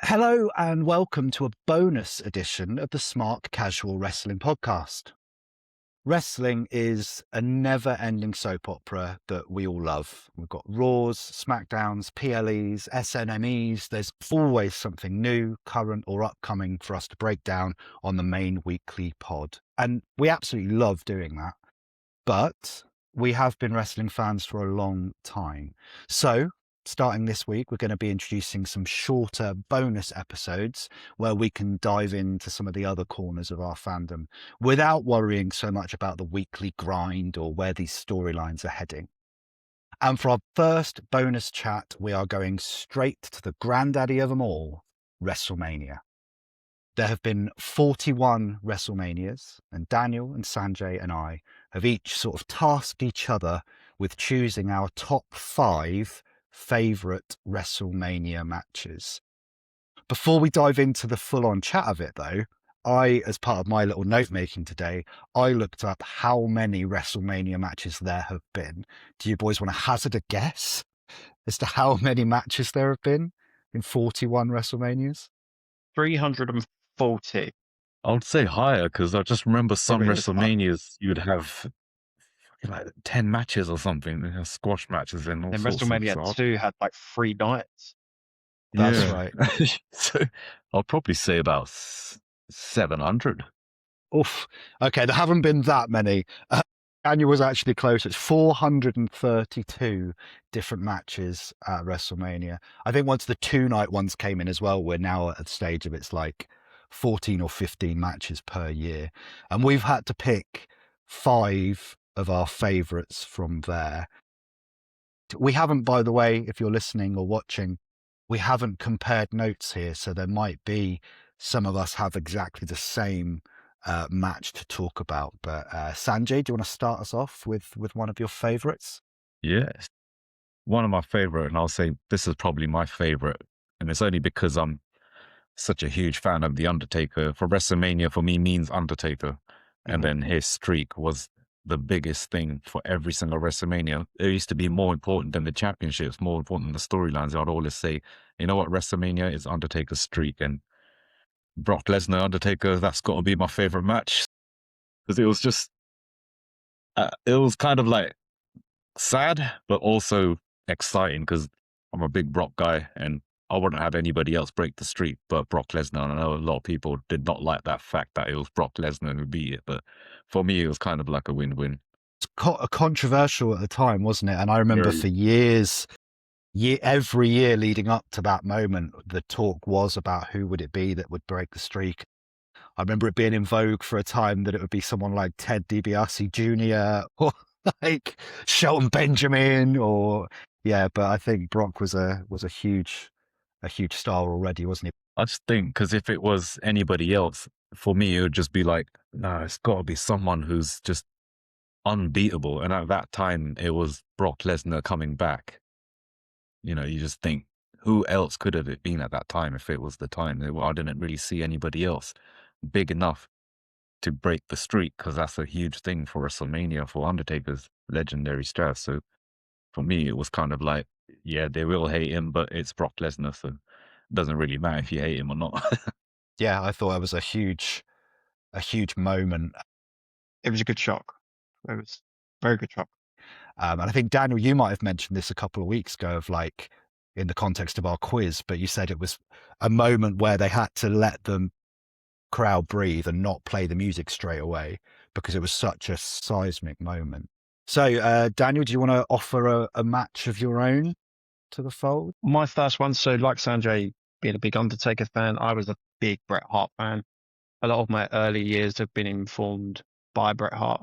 Hello and welcome to a bonus edition of the Smark-Casual Wrestling Podcast. Wrestling is a never-ending soap opera that we all love. We've got Raws, Smackdowns, PLEs, SNMEs. There's always something new, current or upcoming for us to break down on the main weekly pod. And we absolutely love doing that. But we have been wrestling fans for a long time. So starting this week, we're going to be introducing some shorter bonus episodes where we can dive into some of the other corners of our fandom without worrying so much about the weekly grind or where these storylines are heading. And for our first bonus chat, we are going straight to the granddaddy of them all, WrestleMania. There have been 41 WrestleManias, and Daniel and Sanjay and I have each sort of tasked each other with choosing our top 5 favourite WrestleMania matches. Before we dive into the full-on chat of it, though, as part of my little note-making today, I looked up how many WrestleMania matches there have been. Do you boys want to hazard a guess as to how many matches there have been in 41 WrestleManias? 340. I would say higher because I just remember some Probably is high. WrestleManias you'd have like 10 matches or something, squash matches and all Then sorts of WrestleMania stuff. 2 had like 3 nights. That's Yeah. right. So I'll probably say about 700. Oof. Okay, there haven't been that many. Daniel was actually close. It's 432 different matches at WrestleMania. I think once the 2-night ones came in as well, we're now at a stage of it's like 14 or 15 matches per year. And we've had to pick 5 of our favourites from there. We haven't, by the way, if you're listening or watching, we haven't compared notes here. So there might be some of us have exactly the same match to talk about. But Sanjay, do you want to start us off with one of your favourites? Yes. One of my favorite, and I'll say this is probably my favorite, and it's only because I'm such a huge fan of The Undertaker. For WrestleMania, for me, means Undertaker. And then his streak was the biggest thing for every single WrestleMania. It used to be more important than the championships, more important than the storylines. I'd always say, you know what, WrestleMania is Undertaker's streak. And Brock Lesnar, Undertaker, that's got to be my favorite match. Because it was just, it was kind of like sad, but also exciting because I'm a big Brock guy and I wouldn't have anybody else break the streak but Brock Lesnar. And I know a lot of people did not like that fact that it was Brock Lesnar who beat it, but for me, it was kind of like a win-win. It's controversial at the time, wasn't it? And I remember for years, every year leading up to that moment, the talk was about who would it be that would break the streak. I remember it being in vogue for a time that it would be someone like Ted DiBiase Jr. or like Shelton Benjamin, or but I think Brock was a huge star already, wasn't he? I just think because if it was anybody else, for me, it would just be like, no, it's got to be someone who's just unbeatable. And at that time, it was Brock Lesnar coming back. You know, you just think, who else could have it been at that time if it was the time? I didn't really see anybody else big enough to break the streak because that's a huge thing for WrestleMania, for Undertaker's legendary status. So for me, it was kind of like, yeah, they will hate him, but it's Brock Lesnar, so it doesn't really matter if you hate him or not. Yeah, I thought it was a huge moment. It was a good shock. It was a very good shock. And I think, Daniel, you might have mentioned this a couple of weeks ago of like in the context of our quiz, but you said it was a moment where they had to let the crowd breathe and not play the music straight away because it was such a seismic moment. So, Daniel, do you want to offer a match of your own to the fold? My first one, so like Sanjay, being a big Undertaker fan, I was a big Bret Hart fan. A lot of my early years have been informed by Bret Hart.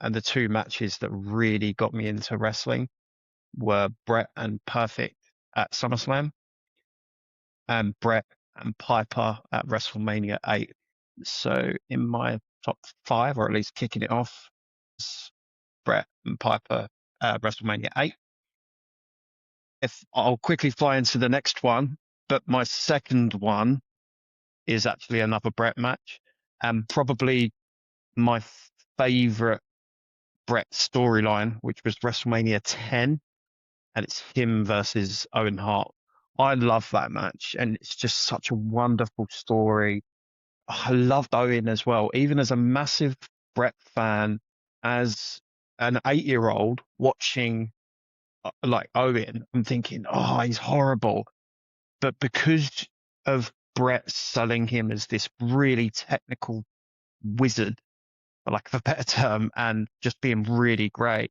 And the 2 matches that really got me into wrestling were Bret and Perfect at SummerSlam and Bret and Piper at WrestleMania 8. So in my top 5, or at least kicking it off, Bret and Piper at WrestleMania 8. If I'll quickly fly into the next one, but my second one is actually another Bret match, and probably my favorite Bret storyline, which was WrestleMania 10, and it's him versus Owen Hart, I love that match, and it's just such a wonderful story. I loved Owen as well, even as a massive Brett fan, as an 8-year-old watching like Owen, I'm thinking, oh, he's horrible. But because of Brett selling him as this really technical wizard, for lack of a better term, and just being really great,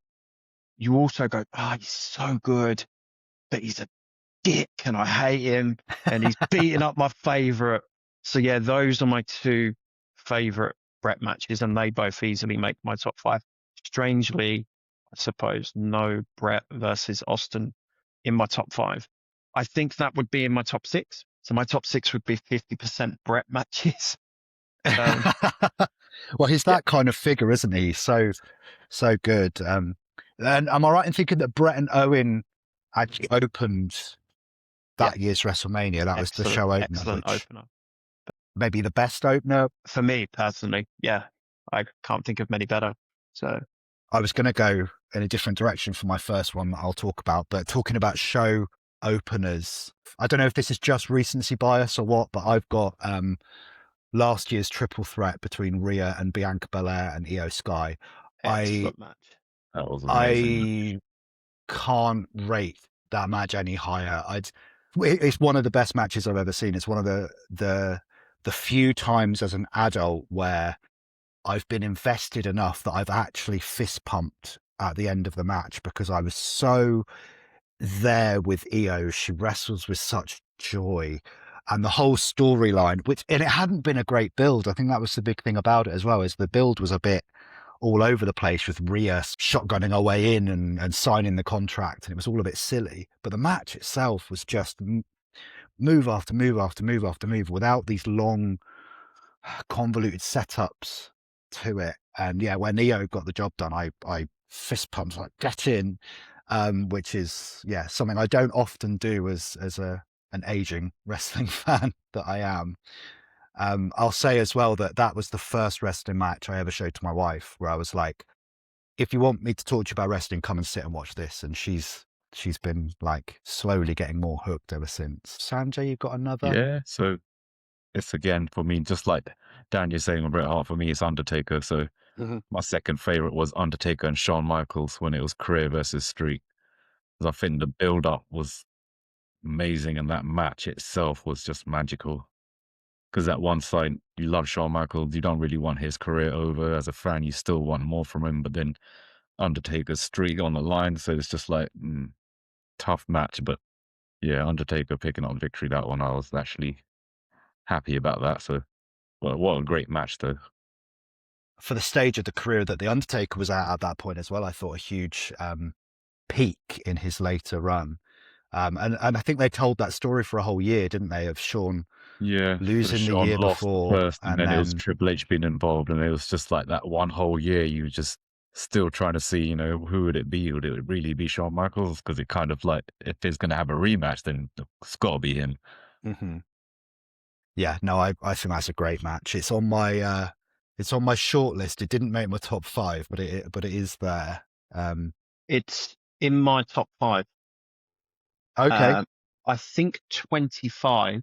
you also go, oh, he's so good, but he's a dick and I hate him and he's beating up my favorite. So yeah, those are my two favorite Brett matches, and they both easily make my top 5. Strangely, I suppose no Brett versus Austin in my top 5. I think that would be in my top 6. So my top 6 would be 50% Brett matches. Well, he's Yeah, that kind of figure, isn't he? So good. And am I right in thinking that Brett and Owen actually opened that yes, year's WrestleMania? That was the excellent, show opener, excellent which opener. maybe the best opener. For me personally, yeah, I can't think of many better. So I was going to go in a different direction for my first one that I'll talk about, but talking about show openers, I don't know if this is just recency bias or what, but I've got last year's triple threat between Rhea and Bianca Belair and Io Sky. I excellent match. That was amazing. I can't rate that match any higher. It's one of the best matches I've ever seen. It's one of the few times as an adult where I've been invested enough that I've actually fist pumped at the end of the match because I was so there with Io. She wrestles with such joy. And the whole storyline, and it hadn't been a great build. I think that was the big thing about it as well, is the build was a bit all over the place with Rhea shotgunning her way in and signing the contract. And it was all a bit silly. But the match itself was just move after move after move after move without these long, convoluted setups to it. And yeah, when Neo got the job done, I fist pumped like get in, which is something I don't often do as an aging wrestling fan that I am. I'll say as well that was the first wrestling match I ever showed to my wife, where I was like, if you want me to talk to you about wrestling, come and sit and watch this. And she's been like slowly getting more hooked ever since. Sanjay, you got another? Yeah, so it's again for me, just like Dan, you're saying on Bret Hart, for me, it's Undertaker. So my second favorite was Undertaker and Shawn Michaels when it was career versus streak. Because I think the build up was amazing and that match itself was just magical. Because at one side, you love Shawn Michaels, you don't really want his career over. As a fan, you still want more from him, but then Undertaker's streak on the line. So it's just like, tough match. But yeah, Undertaker picking up victory, that one, I was actually happy about that. So what a great match, though. For the stage of the career that The Undertaker was at that point as well, I thought a huge peak in his later run. And I think they told that story for a whole year, didn't they, of Shawn losing the Shawn year lost before. first, and then it was Triple H being involved, and it was just like that one whole year you were just still trying to see, who would it be? Would it really be Shawn Michaels? Because it kind of like, if it's going to have a rematch, then it's got to be him. Mm-hmm. Yeah, no, I think that's a great match. It's on my short list. It didn't make my top 5, but it is there. It's in my top 5. Okay. I think 25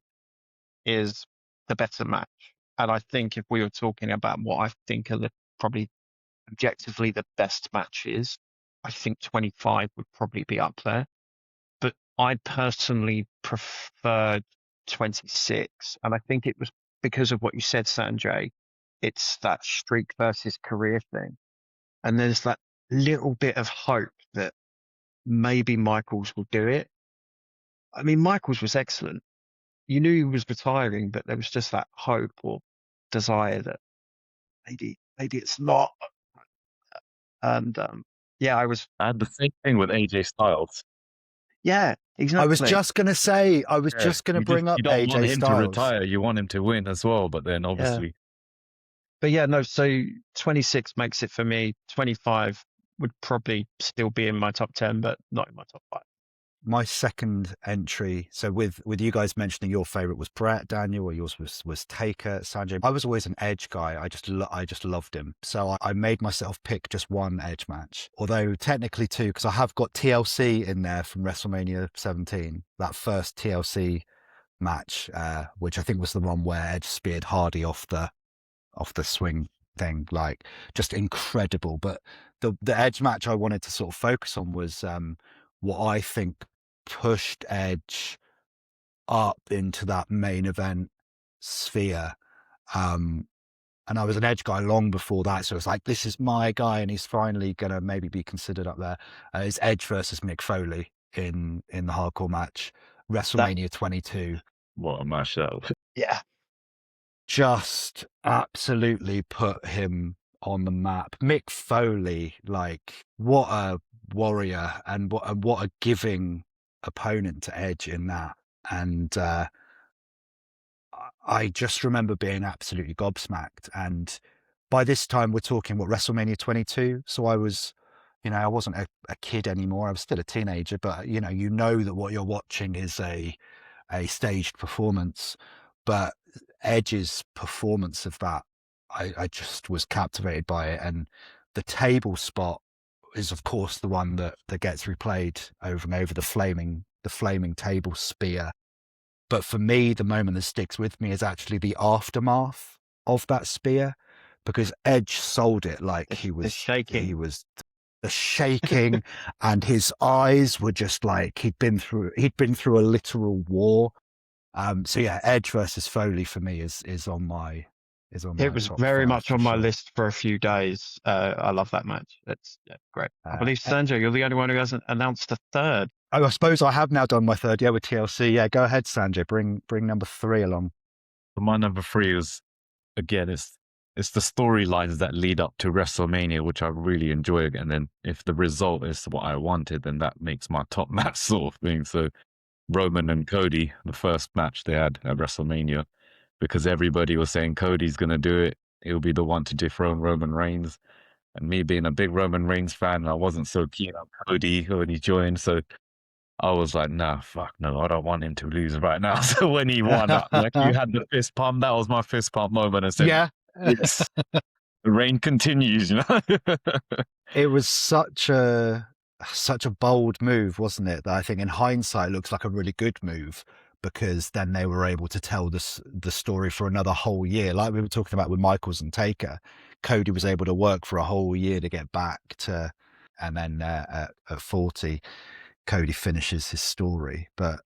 is the better match. And I think if we were talking about what I think are probably objectively the best matches, I think 25 would probably be up there. But I personally preferred 26. And I think it was because of what you said, Sanjay. It's that streak versus career thing. And there's that little bit of hope that maybe Michaels will do it. I mean, Michaels was excellent. You knew he was retiring, but there was just that hope or desire that maybe it's not. And I had the same thing with AJ Styles. Yeah, exactly. I was just going to bring up you don't want AJ him Styles. to retire. You want him to win as well, but then obviously. But yeah, no, so 26 makes it for me. 25 would probably still be in my top 10, but not in my top 5. my second entry. So with you guys mentioning your favorite was Brett, Daniel, or yours was Taker, Sanjay. I was always an Edge guy. I just loved him. So I made myself pick just one Edge match, although technically two, because I have got TLC in there from WrestleMania 17, that first TLC match, which I think was the one where Edge speared Hardy off the swing thing, like just incredible. But the Edge match I wanted to sort of focus on was what I think pushed Edge up into that main event sphere. And I was an Edge guy long before that, so it's like, this is my guy, and he's finally gonna maybe be considered up there. It's Edge versus Mick Foley in the hardcore match, WrestleMania 22. What a match that was. Yeah. Just absolutely put him on the map. Mick Foley, like, what a warrior, and what a giving opponent to Edge in that. And I just remember being absolutely gobsmacked. And by this time, we're talking, WrestleMania 22. So I was, I wasn't a kid anymore. I was still a teenager, but you know that what you're watching is a staged performance. But Edge's performance of that, I just was captivated by it. And the table spot is, of course, the one that gets replayed over and over, the flaming table spear. But for me, the moment that sticks with me is actually the aftermath of that spear, because Edge sold it like he was shaking. The shaking, and his eyes were just like he'd been through a literal war. So yeah, Edge versus Foley for me is on my It was top very five much for on my sure. list for a few days. I love that match. It's great. I believe, Sanjay, you're the only one who hasn't announced a third. Oh, I suppose I have now done my third, with TLC. Yeah, go ahead, Sanjay. Bring number 3 along. My number 3 is, again, it's the storylines that lead up to WrestleMania, which I really enjoy. And then if the result is what I wanted, then that makes my top match sort of thing. So Roman and Cody, the first match they had at WrestleMania, because everybody was saying Cody's going to do it. He'll be the one to dethrone Roman Reigns. And me being a big Roman Reigns fan, I wasn't so keen on Cody when he joined. So I was like, nah, fuck no, I don't want him to lose right now. So when he won, like, you had the fist pump. That was my fist pump moment. I said, Yeah. yes, the reign continues, It was such a bold move, wasn't it? That I think in hindsight looks like a really good move, because then they were able to tell the story for another whole year. Like we were talking about with Michaels and Taker, Cody was able to work for a whole year to get back to, and then at 40, Cody finishes his story. But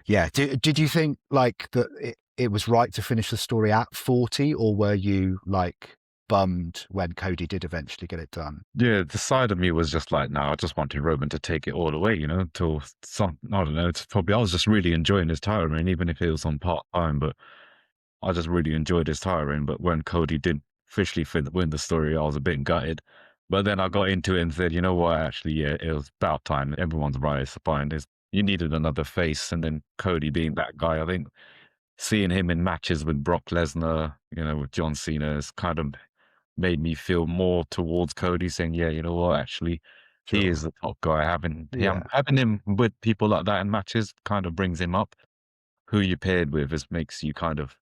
yeah, did you think like that it was right to finish the story at 40, or were you like bummed when Cody did eventually get it done? Yeah, the side of me was just like, no, I just wanted Roman to take it all away, till I don't know, it's probably, I was just really enjoying his title reign, even if it was on part-time, but I just really enjoyed his title reign. But when Cody did officially win the story, I was a bit gutted. But then I got into it and said, you know what, actually, yeah, it was about time. Everyone's right, it's fine. You needed another face, and then Cody being that guy, I think seeing him in matches with Brock Lesnar, with John Cena, has kind of made me feel more towards Cody, saying, yeah, you know what, actually, he is the top guy. Having him with people like that in matches kind of brings him up. Who you paired with makes you kind of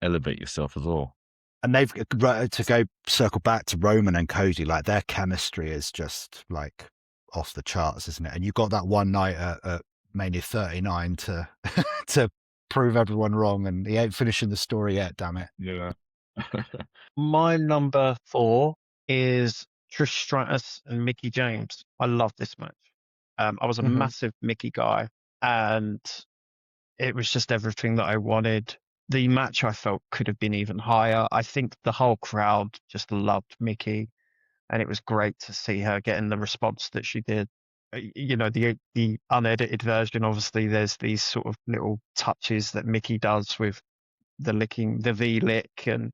elevate yourself as well. And they've, to go circle back to Roman and Cody, like their chemistry is just like off the charts, isn't it? And you got that one night at Mania 39 to to prove everyone wrong, and he ain't finishing the story yet, damn it. Yeah. My number 4 is Trish Stratus and Mickey James. I love this match. I was a massive Mickey guy, and it was just everything that I wanted. The match I felt could have been even higher. I think the whole crowd just loved Mickey, and it was great to see her getting the response that she did. The unedited version, obviously, there's these sort of little touches that Mickey does with the licking, the V lick, and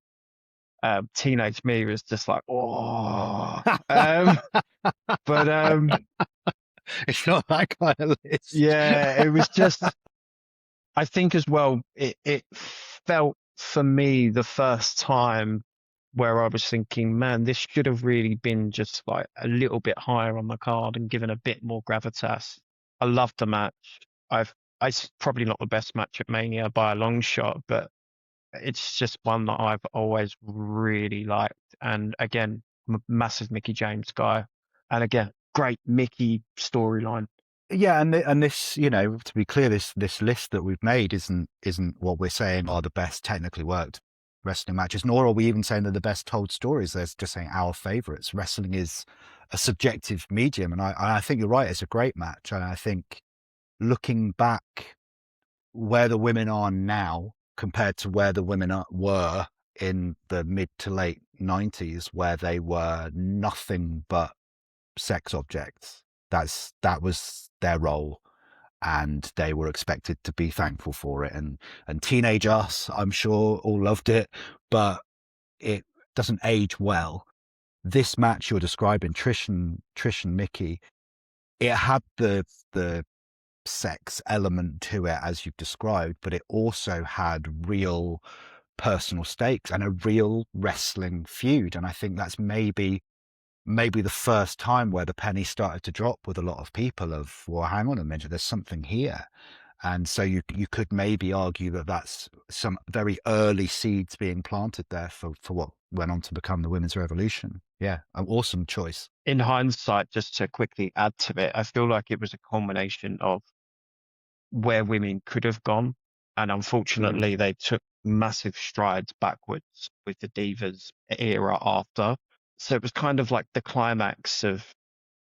teenage me was just like, oh. But it's not that kind of list. Yeah, it was just. I think as well, it felt for me the first time where I was thinking, man, this should have really been just like a little bit higher on the card and given a bit more gravitas. I loved the match. It's probably not the best match at Mania by a long shot, but it's just one that I've always really liked. And again, I'm a massive Mickey James guy. And again, great Mickey storyline. Yeah, and this, you know, to be clear, this list that we've made isn't what we're saying are the best technically worked wrestling matches, nor are we even saying they're the best told stories. They're just saying our favorites. Wrestling is a subjective medium, and I think you're right. It's a great match, and I think looking back where the women are now compared to where the women were in the mid to late 90s, where they were nothing but sex objects. That was their role, and they were expected to be thankful for it. And teenage us, I'm sure, all loved it, but it doesn't age well. This match you're describing, Trish and Mickey, it had the sex element to it as you've described, but it also had real personal stakes and a real wrestling feud. And I think that's maybe the first time where the penny started to drop with a lot of people of, well, hang on a minute, there's something here. And so you could maybe argue that that's some very early seeds being planted there for what went on to become the women's revolution. Yeah, an awesome choice. In hindsight, just to quickly add to it, I feel like it was a combination of where women could have gone. And unfortunately, they took massive strides backwards with the Divas era after. So it was kind of like the climax of,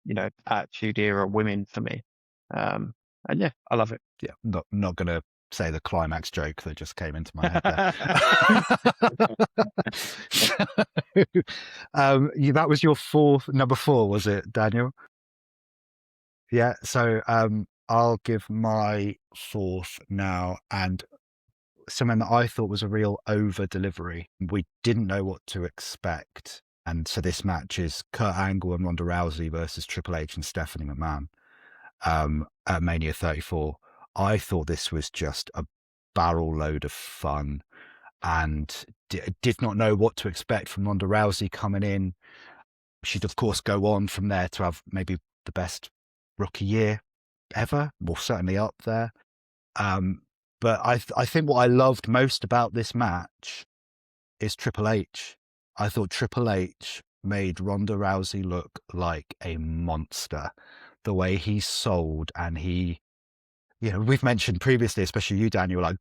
you know, Attitude Era women for me. And yeah, I love it. Yeah, not going to say the climax joke that just came into my head there. That was your number 4, was it, Daniel? Yeah, so I'll give my 4th now, and something that I thought was a real over delivery. We didn't know what to expect, and so this match is Kurt Angle and Ronda Rousey versus Triple H and Stephanie McMahon at Mania 34. I thought this was just a barrel load of fun, and did not know what to expect from Ronda Rousey coming in. She'd of course go on from there to have maybe the best rookie year ever, well, certainly up there. But I think what I loved most about this match is Triple H. I thought Triple H made Ronda Rousey look like a monster. The way he sold, and he, you know, we've mentioned previously, especially you, Daniel, like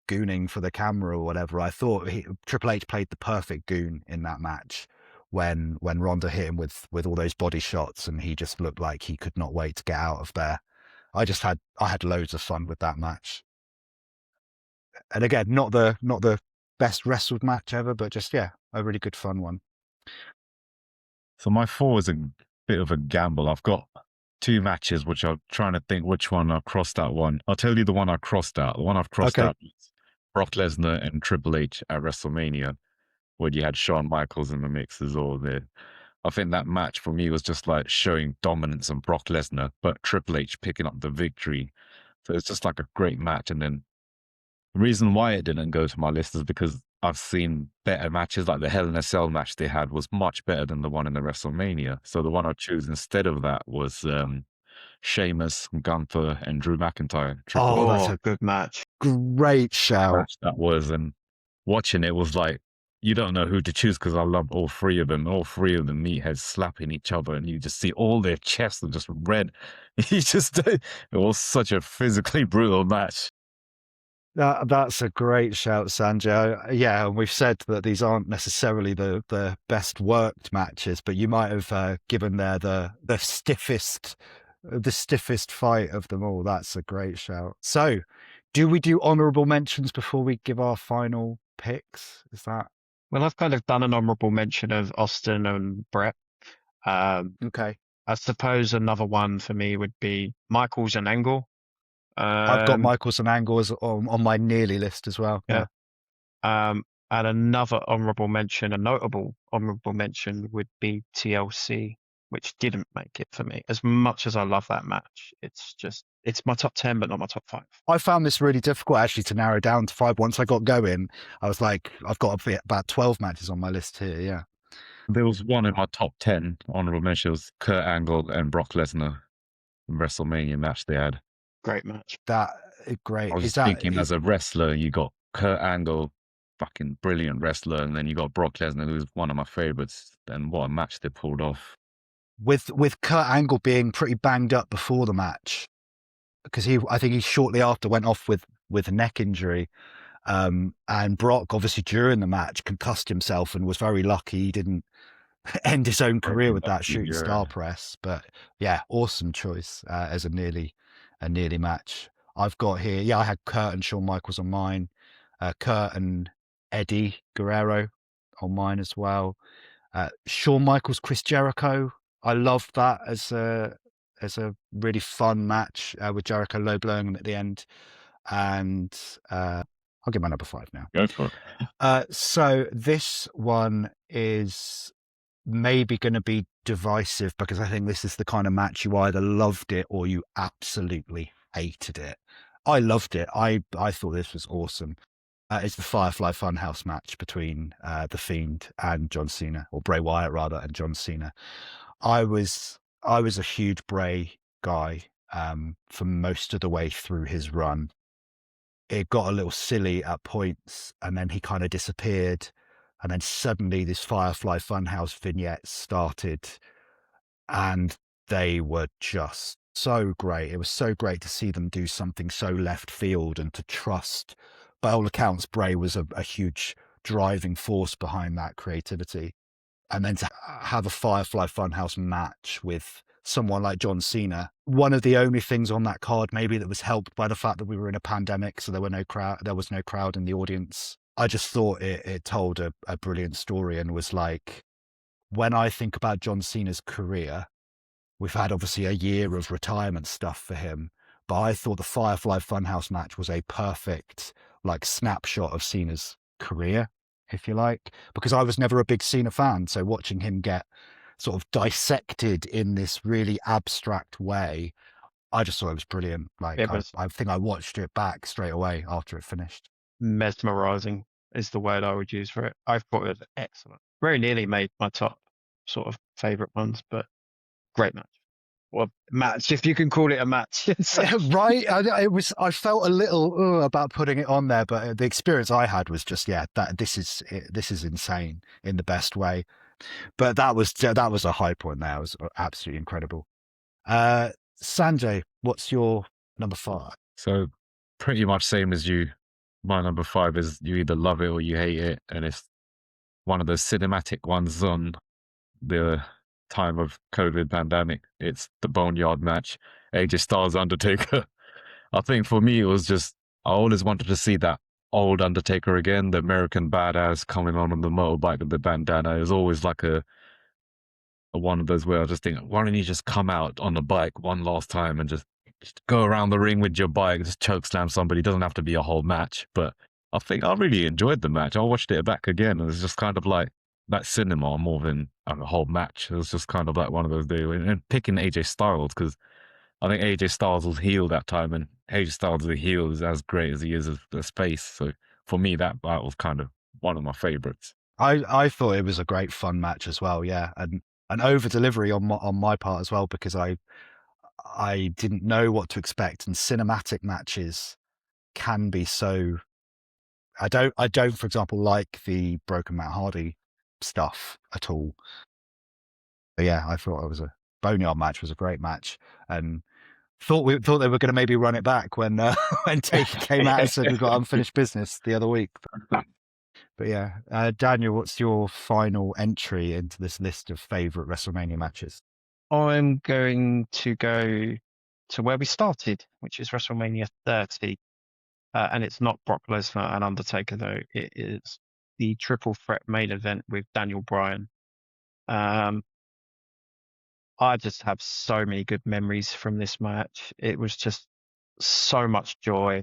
gooning for the camera or whatever. I thought Triple H played the perfect goon in that match when Ronda hit him with all those body shots, and he just looked like he could not wait to get out of there. I had loads of fun with that match. And again, not the best wrestled match ever, but just, yeah, a really good fun one. So my 4 is a bit of a gamble. I've got 2 matches, which I'm trying to think which one I crossed out one. I'll tell you the one I crossed out. The one I've crossed out is Brock Lesnar and Triple H at WrestleMania, where you had Shawn Michaels in the mix as well there. I think that match for me was just like showing dominance on Brock Lesnar, but Triple H picking up the victory. So it's just like a great match. And then the reason why it didn't go to my list is because I've seen better matches, like the Hell in a Cell match they had was much better than the one in the WrestleMania. So the one I chose instead of that was Sheamus, Gunther, and Drew McIntyre. That's a good match. Great shout. That was, and watching it was like, you don't know who to choose because I love all 3 of them. All 3 of them meatheads slapping each other, and you just see all their chests are just red. It was such a physically brutal match. That's a great shout, Sanjay. Yeah, and we've said that these aren't necessarily the best worked matches, but you might have given there the stiffest fight of them all. That's a great shout. So, do we do honourable mentions before we give our final picks? Is that? Well, I've kind of done an honourable mention of Austin and Brett. Okay. I suppose another one for me would be Michaels and Angle. I've got Michaels and Angle on my nearly list as well. Yeah. And another honourable mention, a notable honourable mention, would be TLC, which didn't make it for me. As much as I love that match, it's my top 10, but not my top 5. I found this really difficult actually to narrow down to 5. Once I got going, I was like, I've got about 12 matches on my list here. Yeah. There was one in my top 10 honourable mentions, Kurt Angle and Brock Lesnar WrestleMania match they had. Great match. That I great. was Is just that thinking, as a wrestler, you got Kurt Angle, fucking brilliant wrestler, and then you got Brock Lesnar, who's one of my favorites. And what a match they pulled off. with Kurt Angle being pretty banged up before the match, because I think he shortly after went off with a neck injury. And Brock, obviously, during the match, concussed himself and was very lucky he didn't end his own career with that shooting star press. But yeah, awesome choice as a nearly match. I've got here, yeah, I had Kurt and Shawn Michaels on mine, Kurt and Eddie Guerrero on mine as well. Shawn Michaels, Chris Jericho. I loved that as a really fun match with Jericho low blowing him at the end. And I'll give my number 5 now. Go for it. So this one is maybe going to be divisive, because I think this is the kind of match you either loved it or you absolutely hated it. I loved it. I thought this was awesome. It's the Firefly Funhouse match between The Fiend and John Cena, or Bray Wyatt rather, and John Cena. I was a huge Bray guy for most of the way through his run. It got a little silly at points, and then he kind of disappeared, and then suddenly this Firefly Funhouse vignettes started, and they were just so great. It was so great to see them do something so left field, and to trust, by all accounts, Bray was a huge driving force behind that creativity. And then to have a Firefly Funhouse match with someone like John Cena, one of the only things on that card maybe that was helped by the fact that we were in a pandemic, so there was no crowd in the audience. I just thought it told a brilliant story, and was like, when I think about John Cena's career, we've had obviously a year of retirement stuff for him, but I thought the Firefly Funhouse match was a perfect like snapshot of Cena's career, if you like, because I was never a big Cena fan. So watching him get sort of dissected in this really abstract way, I just thought it was brilliant. Like, It was I think I watched it back straight away after it finished. mesmerizing is the word I would use for it. I thought it was excellent. Very nearly made my top sort of favorite ones, but great match. Well, match, if you can call it a match. Right. I felt a little about putting it on there, but the experience I had was just, yeah, this is insane in the best way. But that was a high point there. It was absolutely incredible. Sanjay, what's your number 5? So pretty much same as you. My number 5 is you either love it or you hate it, and it's one of those cinematic ones on the time of COVID pandemic. It's the Boneyard match, AJ Styles Undertaker. I think for me it was just, I always wanted to see that old Undertaker again, the American badass coming on the motorbike with the bandana. It was always like a one of those where I just think, why don't you just come out on the bike one last time and just go around the ring with your bike, just choke slam somebody. It doesn't have to be a whole match, but I think I really enjoyed the match. I watched it back again, and it's just kind of like that cinema more than a whole match. It was just kind of like one of those days. And picking AJ Styles, because I think AJ Styles was heel that time, and AJ Styles as a heel is as great as he is as a space. So for me, that was kind of one of my favorites. I thought it was a great fun match as well, yeah, and an over delivery on my part as well, because I didn't know what to expect, and cinematic matches can be so. I don't, for example, like the Broken Matt Hardy stuff at all. But yeah, I thought it was a Boneyard match was a great match, and thought they were going to maybe run it back when when Taker came out and said we've got unfinished business the other week. But yeah, Daniel, what's your final entry into this list of favorite WrestleMania matches? I'm going to go to where we started, which is WrestleMania 30. And it's not Brock Lesnar and Undertaker, though. It is the triple threat main event with Daniel Bryan. I just have so many good memories from this match. It was just so much joy,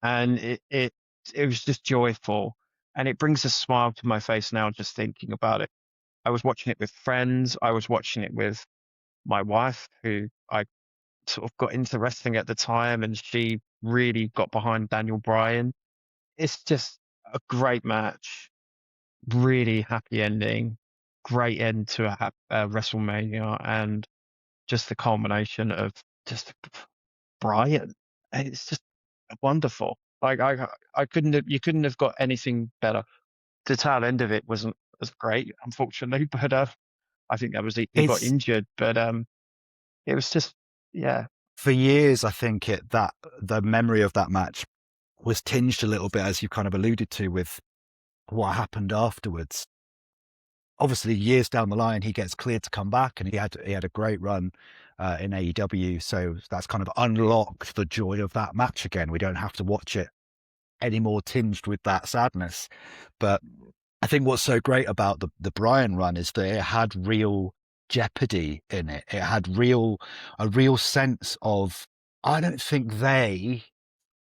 and it was just joyful, and it brings a smile to my face now just thinking about it. I was watching it with friends. I was watching it with my wife, who I sort of got into wrestling at the time, and she really got behind Daniel Bryan. It's just a great match, really happy ending, great end to a WrestleMania, and just the culmination of just Bryan. and it's just wonderful. Like you couldn't have got anything better. The tail end of it wasn't as great, unfortunately, but I think that was he got It's injured, but it was just yeah. for years, I think the memory of that match was tinged a little bit, as you kind of alluded to, with what happened afterwards. Obviously, years down the line, he gets cleared to come back, and he had a great run in AEW. So that's kind of unlocked the joy of that match again. We don't have to watch it anymore tinged with that sadness. But I think what's so great about the Bryan run is that it had real jeopardy in it. It had a real sense of, I don't think they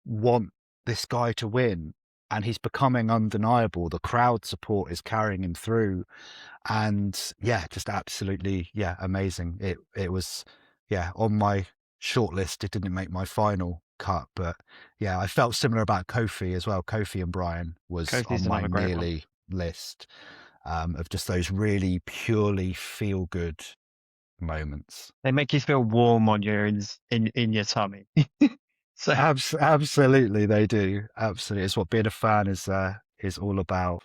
want this guy to win, and he's becoming undeniable. The crowd support is carrying him through, and yeah, just absolutely, yeah, amazing. It was, yeah, on my short list. It didn't make my final cut, but yeah, I felt similar about Kofi as well. Kofi and Bryan was Kofi's on my another great one. nearly list of just those really purely feel good moments. They make you feel warm on your in your tummy. So Absolutely, they do. Absolutely, it's what being a fan is all about.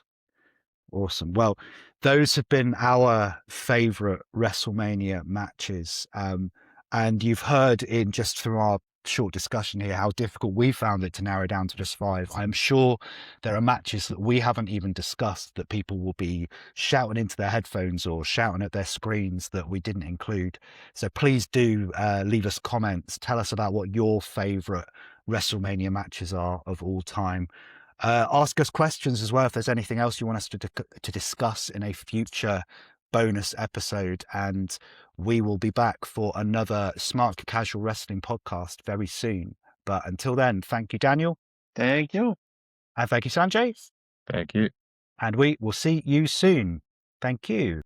Awesome. Well, those have been our favorite WrestleMania matches. And you've heard in just from our short discussion here how difficult we found it to narrow down to just 5. I'm sure there are matches that we haven't even discussed that people will be shouting into their headphones or shouting at their screens that we didn't include. So please do leave us comments. Tell us about what your favorite WrestleMania matches are of all time. Ask us questions as well if there's anything else you want us to discuss in a future bonus episode, and we will be back for another Smark-Casual Wrestling podcast very soon. But until then, thank you, Daniel. thank you. And thank you, Sanjay. Thank you. And we will see you soon. Thank you.